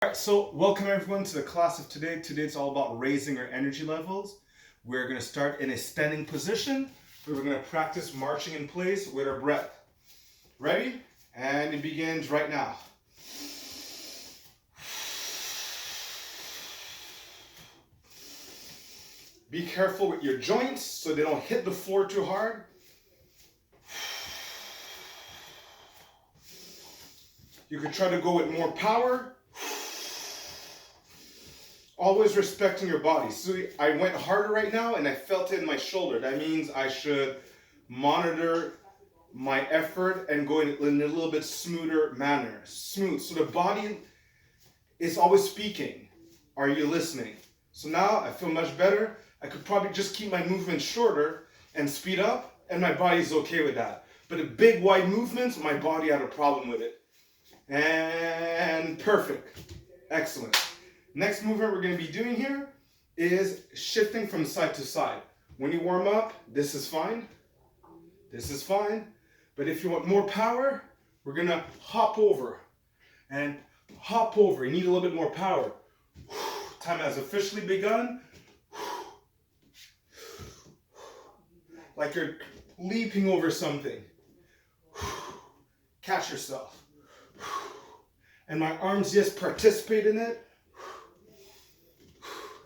Alright, so welcome everyone to the class of today. Today it's all about raising our energy levels. We're going to start in a standing position where we're going to practice marching in place with our breath. Ready? And it begins right now. Be careful with your joints so they don't hit the floor too hard. You could try to go with more power. Always respecting your body. So I went harder right now and I felt it in my shoulder. That means I should monitor my effort and go in a little bit smoother manner. Smooth. So the body is always speaking. Are you listening? So now I feel much better. I could probably just keep my movement shorter and speed up, and my body's okay with that. But the big wide movements, my body had a problem with it. And perfect. Excellent. Next movement we're going to be doing here is shifting from side to side. When you warm up, this is fine. This is fine. But if you want more power, we're going to hop over and hop over. You need a little bit more power. Time has officially begun. Like you're leaping over something. Catch yourself. And my arms just participate in it.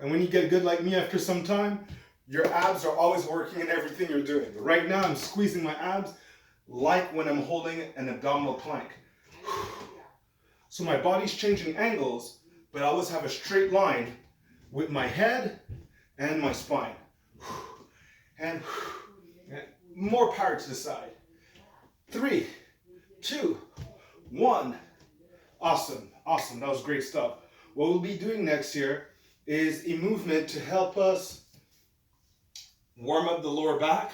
And when you get good like me after some time, your abs are always working in everything you're doing. But right now I'm squeezing my abs like when I'm holding an abdominal plank. So my body's changing angles, but I always have a straight line with my head and my spine. And more power to the side. 3, 2, 1. Awesome, awesome. That was great stuff. What we'll be doing next here is a movement to help us warm up the lower back.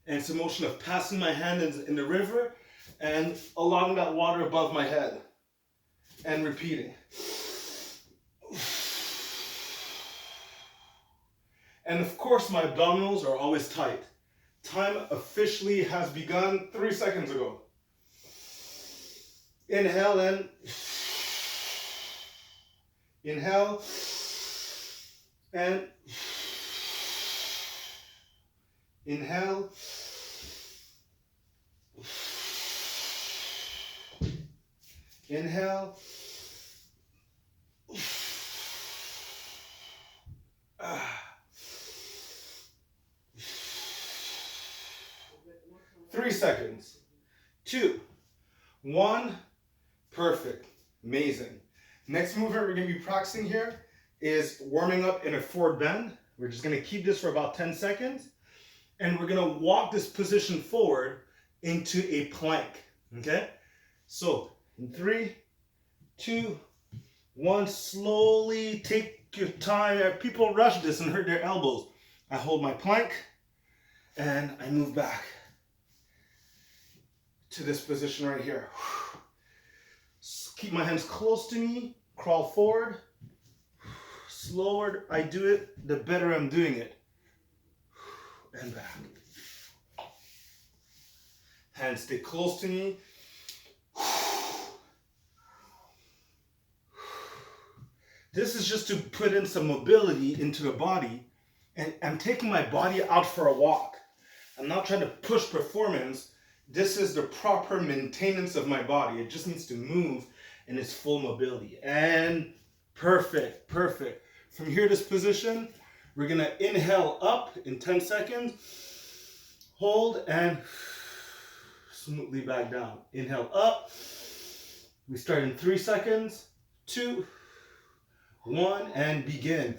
And it's a motion of passing my hand in the river and allowing that water above my head. And repeating. And of course my abdominals are always tight. Time officially has begun 3 seconds ago. Inhale and inhale and inhale. Inhale. 3 seconds. 2, 1. Perfect. Amazing. Next movement we're going to be practicing here is warming up in a forward bend. We're just going to keep this for about 10 seconds. And we're going to walk this position forward into a plank. Okay? So, in 3, 2, 1, slowly take your time. People rush this and hurt their elbows. I hold my plank and I move back to this position right here. Keep my hands close to me, crawl forward. Slower I do it, the better I'm doing it. And back. Hands stay close to me. This is just to put in some mobility into the body, and I'm taking my body out for a walk. I'm not trying to push performance. This is the proper maintenance of my body. It just needs to move in its full mobility. And perfect, perfect. From here, this position, we're gonna inhale up in 10 seconds, hold, and smoothly back down. Inhale up. We start in 3 seconds, 2, 1, and begin.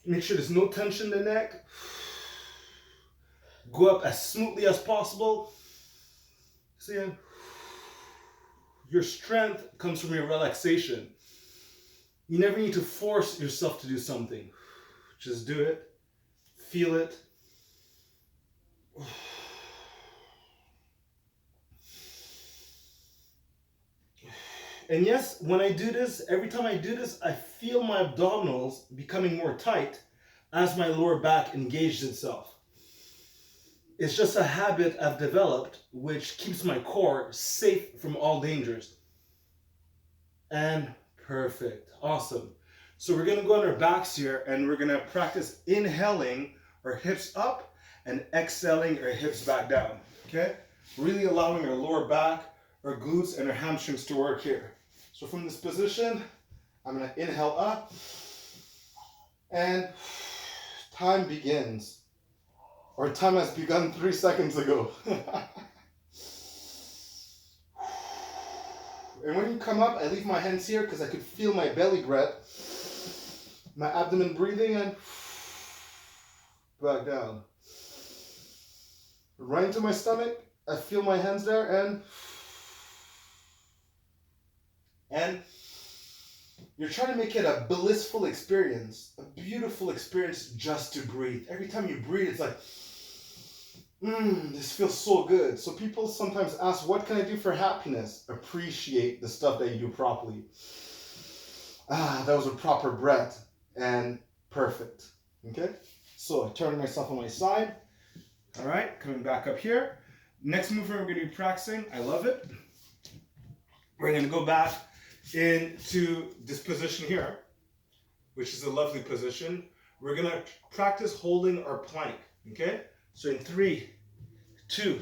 Make sure there's no tension in the neck. Go up as smoothly as possible. See, your strength comes from your relaxation. You never need to force yourself to do something. Just do it. Feel it. And yes, when I do this, every time I do this, I feel my abdominals becoming more tight as my lower back engages itself. It's just a habit I've developed which keeps my core safe from all dangers. And Perfect. Awesome. So we're going to go on our backs here and we're going to practice inhaling our hips up and exhaling our hips back down. Okay? Really allowing our lower back, our glutes, and our hamstrings to work here. So from this position, I'm going to inhale up and time begins. Or time has begun 3 seconds ago. And when you come up, I leave my hands here because I could feel my belly breath, my abdomen breathing, and back down. Right into my stomach, I feel my hands there, and you're trying to make it a blissful experience, a beautiful experience just to breathe. Every time you breathe, it's like, this feels so good. So people sometimes ask, what can I do for happiness? Appreciate the stuff that you do properly. That was a proper breath and perfect. Okay? So I turn myself on my side. All right, coming back up here. Next movement we're going to be practicing. I love it. We're going to go back into this position here, which is a lovely position. We're going to practice holding our plank. Okay? So in 3, 2,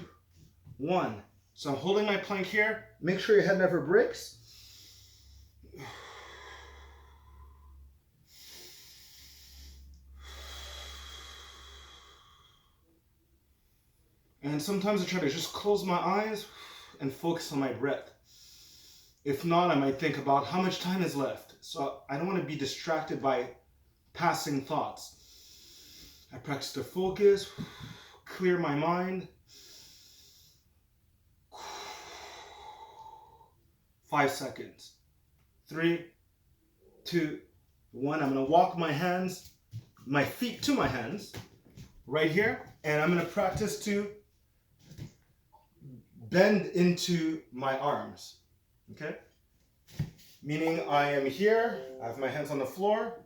1. So I'm holding my plank here. Make sure your head never breaks. And sometimes I try to just close my eyes and focus on my breath. If not, I might think about how much time is left. So I don't want to be distracted by passing thoughts. I practice to focus, clear my mind. 5 seconds. 3, 2, 1. I'm going to walk my hands, my feet to my hands, right here. And I'm going to practice to bend into my arms. Okay? Meaning I am here, I have my hands on the floor,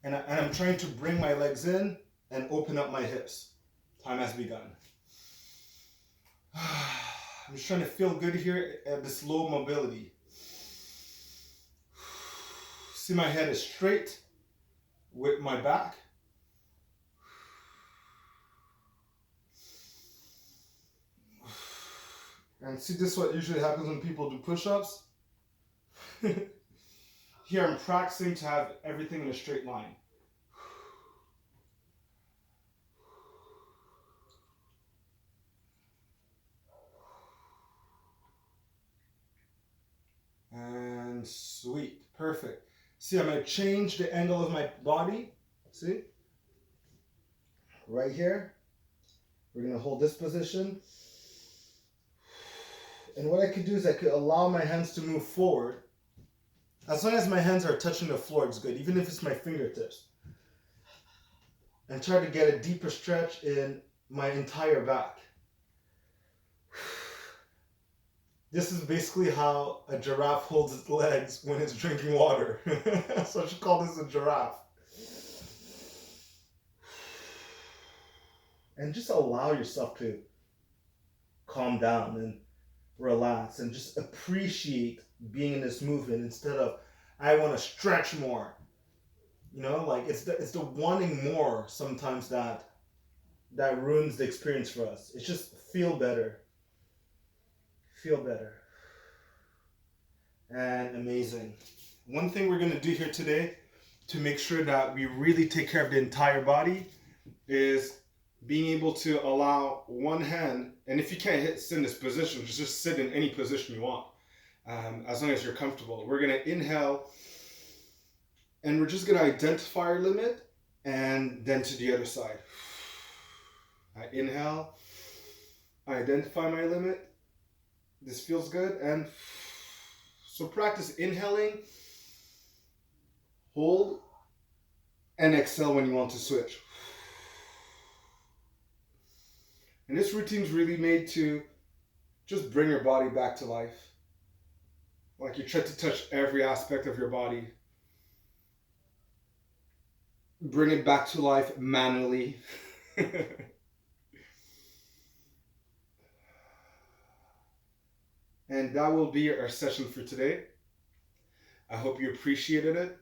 and I'm trying to bring my legs in and open up my hips. Time has begun. I'm just trying to feel good here at this low mobility. See, my head is straight with my back. And see, this is what usually happens when people do push-ups. Here I'm practicing to have everything in a straight line. And sweet, perfect. See, I'm going to change the angle of my body. See? Right here. We're going to hold this position. And what I could do is I could allow my hands to move forward. As long as my hands are touching the floor, it's good, even if it's my fingertips. And try to get a deeper stretch in my entire back. This is basically how a giraffe holds its legs when it's drinking water. So I should call this a giraffe. And just allow yourself to calm down and relax and just appreciate being in this movement instead of, I want to stretch more. You know, like it's the wanting more sometimes that ruins the experience for us. It's just feel better. Feel better. And amazing. One thing we're going to do here today to make sure that we really take care of the entire body is being able to allow one hand, and if you can't sit in this position, just sit in any position you want, as long as you're comfortable. We're going to inhale, and we're just going to identify our limit, and then to the other side. I inhale, I identify my limit. This feels good, and so practice inhaling, hold, and exhale when you want to switch. And this routine is really made to just bring your body back to life. Like you try to touch every aspect of your body. Bring it back to life manually. And that will be our session for today. I hope you appreciated it.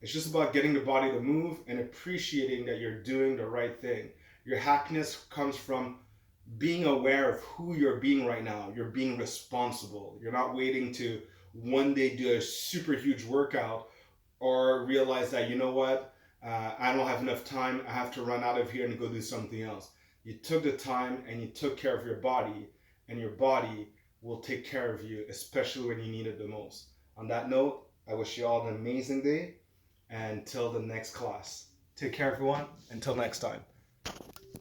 It's just about getting the body to move and appreciating that you're doing the right thing. Your happiness comes from being aware of who you're being right now. You're being responsible. You're not waiting to one day do a super huge workout or realize that, you know what, I don't have enough time. I have to run out of here and go do something else. You took the time and you took care of your body, and your body will take care of you, especially when you need it the most. On that note, I wish you all an amazing day. Until the next class. Take care, everyone. Until next time.